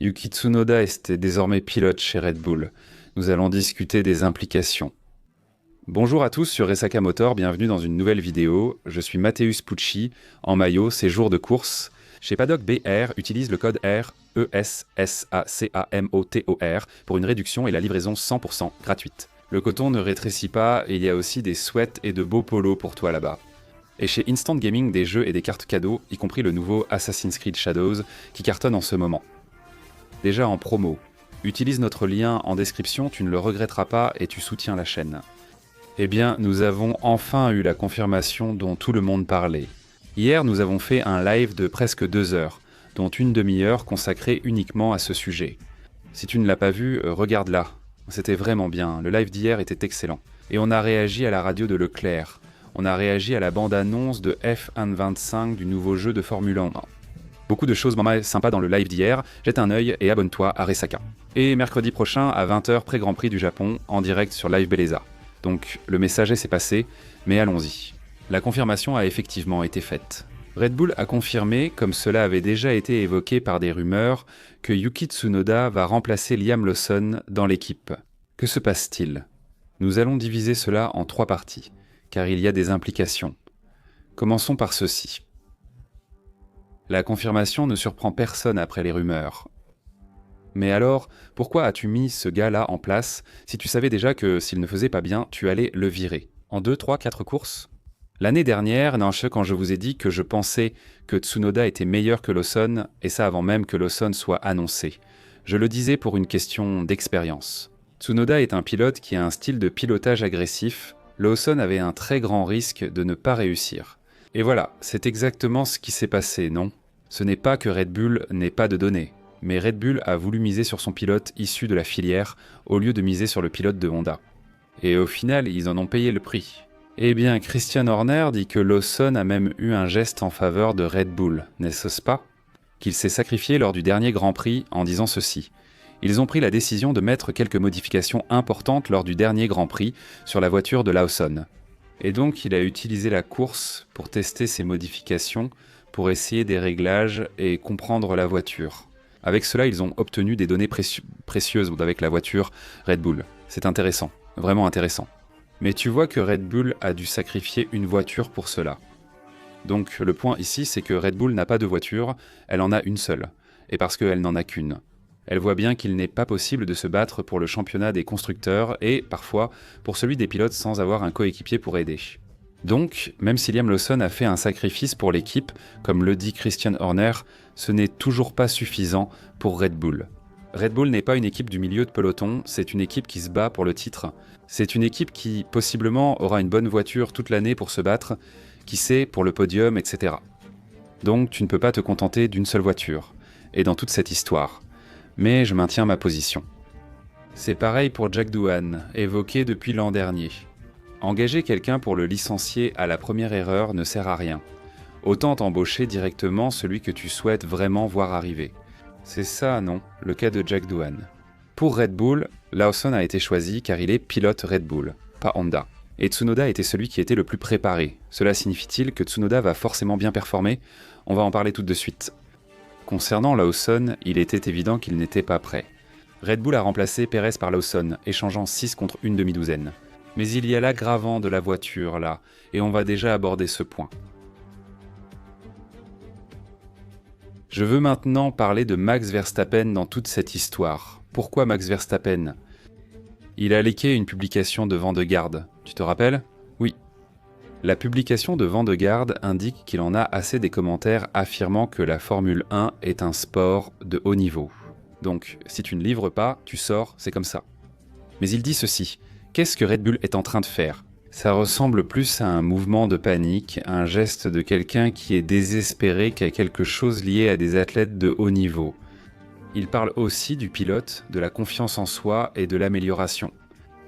Yuki Tsunoda est désormais pilote chez Red Bull. Nous allons discuter des implications. Bonjour à tous sur Resaca Motor, bienvenue dans une nouvelle vidéo. Je suis Mateusz Pucci, en maillot, c'est jour de course. Chez Paddock BR, utilise le code RESSACAMOTOR pour une réduction et la livraison 100% gratuite. Le coton ne rétrécit pas et il y a aussi des sweats et de beaux polos pour toi là-bas. Et chez Instant Gaming, des jeux et des cartes cadeaux, y compris le nouveau Assassin's Creed Shadows qui cartonne en ce moment. Déjà en promo, utilise notre lien en description, tu ne le regretteras pas et tu soutiens la chaîne. Eh bien, nous avons enfin eu la confirmation dont tout le monde parlait. Hier, nous avons fait un live de presque 2 heures, dont une demi-heure consacrée uniquement à ce sujet. Si tu ne l'as pas vu, regarde-la. C'était vraiment bien, le live d'hier était excellent. Et on a réagi à la radio de Leclerc. On a réagi à la bande-annonce de F1 du nouveau jeu de Formule 1. Beaucoup de choses sympas dans le live d'hier, jette un œil et abonne-toi à Resaca. Et mercredi prochain à 20h pré-Grand Prix du Japon, en direct sur Live Belleza. Donc le messager s'est passé, mais allons-y. La confirmation a effectivement été faite. Red Bull a confirmé, comme cela avait déjà été évoqué par des rumeurs, que Yuki Tsunoda va remplacer Liam Lawson dans l'équipe. Que se passe-t-il? Nous allons diviser cela en 3 parties, car il y a des implications. Commençons par ceci. La confirmation ne surprend personne après les rumeurs. Mais alors, pourquoi as-tu mis ce gars-là en place si tu savais déjà que s'il ne faisait pas bien, tu allais le virer? En 2, 3, 4 courses? L'année dernière, quand je vous ai dit que je pensais que Tsunoda était meilleur que Lawson, et ça avant même que Lawson soit annoncé, je le disais pour une question d'expérience. Tsunoda est un pilote qui a un style de pilotage agressif, Lawson avait un très grand risque de ne pas réussir. Et voilà, c'est exactement ce qui s'est passé, non? Ce n'est pas que Red Bull n'ait pas de données, mais Red Bull a voulu miser sur son pilote issu de la filière au lieu de miser sur le pilote de Honda. Et au final, ils en ont payé le prix. Eh bien, Christian Horner dit que Lawson a même eu un geste en faveur de Red Bull, n'est-ce pas? Qu'il s'est sacrifié lors du dernier Grand Prix en disant ceci. Ils ont pris la décision de mettre quelques modifications importantes lors du dernier Grand Prix sur la voiture de Lawson. Et donc, il a utilisé la course pour tester ces modifications, pour essayer des réglages et comprendre la voiture. Avec cela, ils ont obtenu des données précieuses avec la voiture Red Bull. C'est intéressant, vraiment intéressant. Mais tu vois que Red Bull a dû sacrifier une voiture pour cela. Donc le point ici, c'est que Red Bull n'a pas de voiture, elle en a une seule. Et parce qu'elle n'en a qu'une. Elle voit bien qu'il n'est pas possible de se battre pour le championnat des constructeurs et, parfois, pour celui des pilotes sans avoir un coéquipier pour aider. Donc, même si Liam Lawson a fait un sacrifice pour l'équipe, comme le dit Christian Horner, ce n'est toujours pas suffisant pour Red Bull. Red Bull n'est pas une équipe du milieu de peloton, c'est une équipe qui se bat pour le titre. C'est une équipe qui, possiblement, aura une bonne voiture toute l'année pour se battre, qui sait, pour le podium, etc. Donc, tu ne peux pas te contenter d'une seule voiture. Et dans toute cette histoire. Mais je maintiens ma position. C'est pareil pour Jack Doohan, évoqué depuis l'an dernier. Engager quelqu'un pour le licencier à la première erreur ne sert à rien. Autant embaucher directement celui que tu souhaites vraiment voir arriver. C'est ça, non, le cas de Jack Doohan. Pour Red Bull, Lawson a été choisi car il est pilote Red Bull, pas Honda. Et Tsunoda était celui qui était le plus préparé. Cela signifie-t-il que Tsunoda va forcément bien performer? On va en parler tout de suite. Concernant Lawson, il était évident qu'il n'était pas prêt. Red Bull a remplacé Perez par Lawson, échangeant 6 contre une demi-douzaine. Mais il y a l'aggravant de la voiture là, et on va déjà aborder ce point. Je veux maintenant parler de Max Verstappen dans toute cette histoire. Pourquoi Max Verstappen? Il a leaké une publication de Vandegaard, tu te rappelles? Oui. La publication de Vandegaard indique qu'il en a assez des commentaires affirmant que la Formule 1 est un sport de haut niveau. Donc, si tu ne livres pas, tu sors, c'est comme ça. Mais il dit ceci, qu'est-ce que Red Bull est en train de faire? Ça ressemble plus à un mouvement de panique, un geste de quelqu'un qui est désespéré qu'à quelque chose lié à des athlètes de haut niveau. Il parle aussi du pilote, de la confiance en soi et de l'amélioration.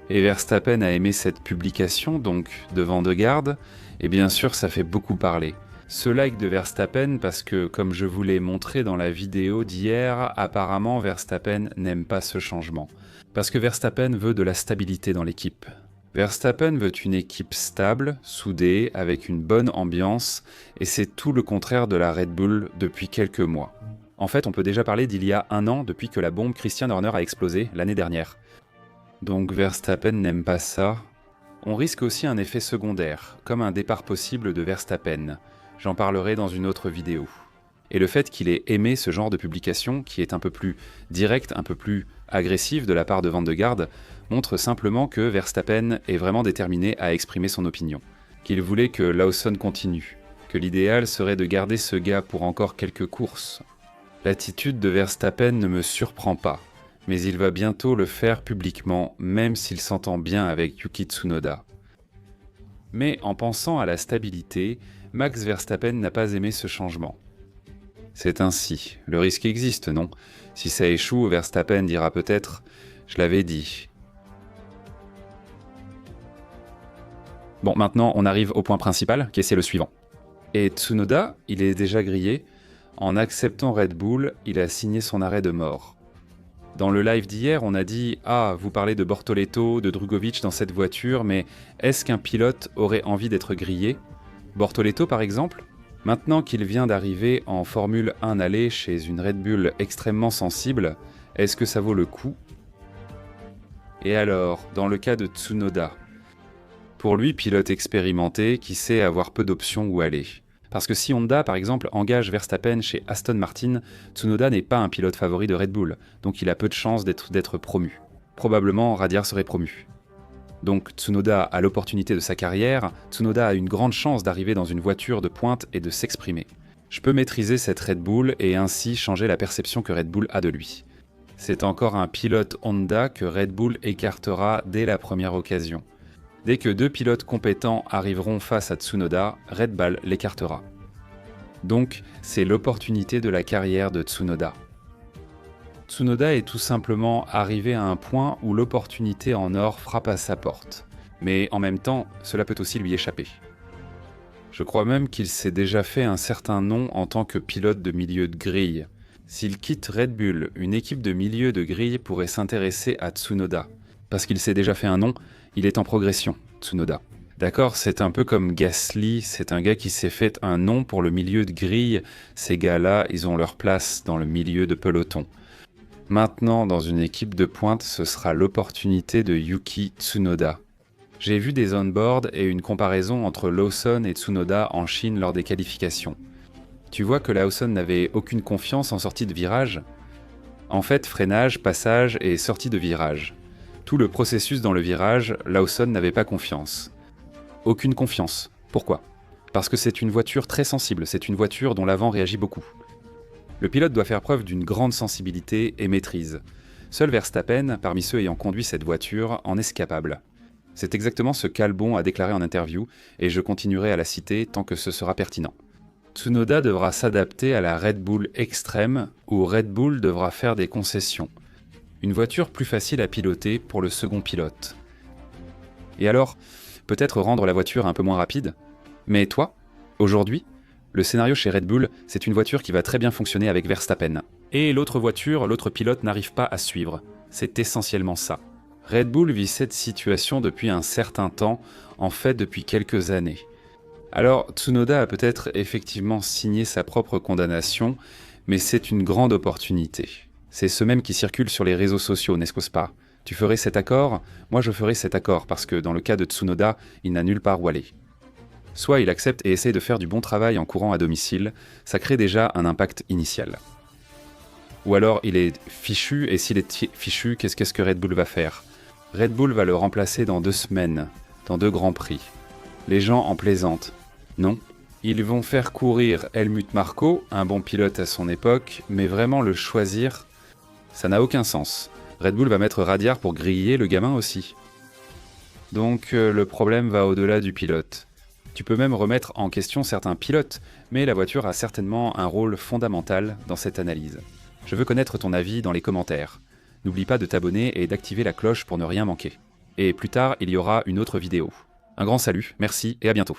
Et Verstappen a aimé cette publication, donc, de Vandegaard, et bien sûr ça fait beaucoup parler. Ce like de Verstappen parce que, comme je vous l'ai montré dans la vidéo d'hier, apparemment Verstappen n'aime pas ce changement. Parce que Verstappen veut de la stabilité dans l'équipe. Verstappen veut une équipe stable, soudée, avec une bonne ambiance, et c'est tout le contraire de la Red Bull depuis quelques mois. En fait, on peut déjà parler d'il y a 1 an depuis que la bombe Christian Horner a explosé l'année dernière. Donc Verstappen n'aime pas ça. On risque aussi un effet secondaire, comme un départ possible de Verstappen. J'en parlerai dans une autre vidéo. Et le fait qu'il ait aimé ce genre de publication, qui est un peu plus directe, un peu plus agressive de la part de Vandegaard, montre simplement que Verstappen est vraiment déterminé à exprimer son opinion. Qu'il voulait que Lawson continue, que l'idéal serait de garder ce gars pour encore quelques courses. L'attitude de Verstappen ne me surprend pas, mais il va bientôt le faire publiquement, même s'il s'entend bien avec Yuki Tsunoda. Mais en pensant à la stabilité, Max Verstappen n'a pas aimé ce changement. C'est ainsi, le risque existe, non? Si ça échoue, Verstappen dira peut-être « je l'avais dit ». Bon, maintenant on arrive au point principal, qui est le suivant. Et Tsunoda, il est déjà grillé. En acceptant Red Bull, il a signé son arrêt de mort. Dans le live d'hier, on a dit « Ah, vous parlez de Bortoleto, de Drugovich dans cette voiture, mais est-ce qu'un pilote aurait envie d'être grillé ?» Bortoleto par exemple? Maintenant qu'il vient d'arriver en Formule 1 allée chez une Red Bull extrêmement sensible, est-ce que ça vaut le coup? Et alors, dans le cas de Tsunoda? Pour lui, pilote expérimenté qui sait avoir peu d'options où aller. Parce que si Honda, par exemple, engage Verstappen chez Aston Martin, Tsunoda n'est pas un pilote favori de Red Bull, donc il a peu de chances d'être promu. Probablement, Radiar serait promu. Donc Tsunoda a l'opportunité de sa carrière, Tsunoda a une grande chance d'arriver dans une voiture de pointe et de s'exprimer. Je peux maîtriser cette Red Bull et ainsi changer la perception que Red Bull a de lui. C'est encore un pilote Honda que Red Bull écartera dès la première occasion. Dès que 2 pilotes compétents arriveront face à Tsunoda, Red Bull l'écartera. Donc, c'est l'opportunité de la carrière de Tsunoda. Tsunoda est tout simplement arrivé à un point où l'opportunité en or frappe à sa porte. Mais en même temps, cela peut aussi lui échapper. Je crois même qu'il s'est déjà fait un certain nom en tant que pilote de milieu de grille. S'il quitte Red Bull, une équipe de milieu de grille pourrait s'intéresser à Tsunoda. Parce qu'il s'est déjà fait un nom, il est en progression, Tsunoda. D'accord, c'est un peu comme Gasly, c'est un gars qui s'est fait un nom pour le milieu de grille. Ces gars-là, ils ont leur place dans le milieu de peloton. Maintenant, dans une équipe de pointe, ce sera l'opportunité de Yuki Tsunoda. J'ai vu des on-board et une comparaison entre Lawson et Tsunoda en Chine lors des qualifications. Tu vois que Lawson n'avait aucune confiance en sortie de virage? En fait, freinage, passage et sortie de virage. Tout le processus dans le virage, Lawson n'avait pas confiance. Aucune confiance. Pourquoi? Parce que c'est une voiture très sensible, c'est une voiture dont l'avant réagit beaucoup. Le pilote doit faire preuve d'une grande sensibilité et maîtrise. Seul Verstappen, parmi ceux ayant conduit cette voiture, en est capable. C'est exactement ce qu'Albon a déclaré en interview, et je continuerai à la citer tant que ce sera pertinent. Tsunoda devra s'adapter à la Red Bull extrême, où Red Bull devra faire des concessions. Une voiture plus facile à piloter pour le second pilote. Et alors, peut-être rendre la voiture un peu moins rapide? Mais toi, aujourd'hui, le scénario chez Red Bull, c'est une voiture qui va très bien fonctionner avec Verstappen. Et l'autre voiture, l'autre pilote n'arrive pas à suivre. C'est essentiellement ça. Red Bull vit cette situation depuis un certain temps, en fait depuis quelques années. Alors, Tsunoda a peut-être effectivement signé sa propre condamnation, mais c'est une grande opportunité. C'est ce même qui circule sur les réseaux sociaux, n'est-ce pas? Tu ferais cet accord? Moi je ferais cet accord, parce que dans le cas de Tsunoda, il n'a nulle part où aller. Soit il accepte et essaie de faire du bon travail en courant à domicile, ça crée déjà un impact initial. Ou alors il est fichu, et s'il est fichu, qu'est-ce que Red Bull va faire? Red Bull va le remplacer dans 2 semaines, dans 2 grands prix. Les gens en plaisantent. Non. Ils vont faire courir Helmut Marko, un bon pilote à son époque, mais vraiment le choisir, ça n'a aucun sens. Red Bull va mettre Radiar pour griller le gamin aussi. Donc le problème va au-delà du pilote. Tu peux même remettre en question certains pilotes, mais la voiture a certainement un rôle fondamental dans cette analyse. Je veux connaître ton avis dans les commentaires. N'oublie pas de t'abonner et d'activer la cloche pour ne rien manquer. Et plus tard, il y aura une autre vidéo. Un grand salut, merci et à bientôt.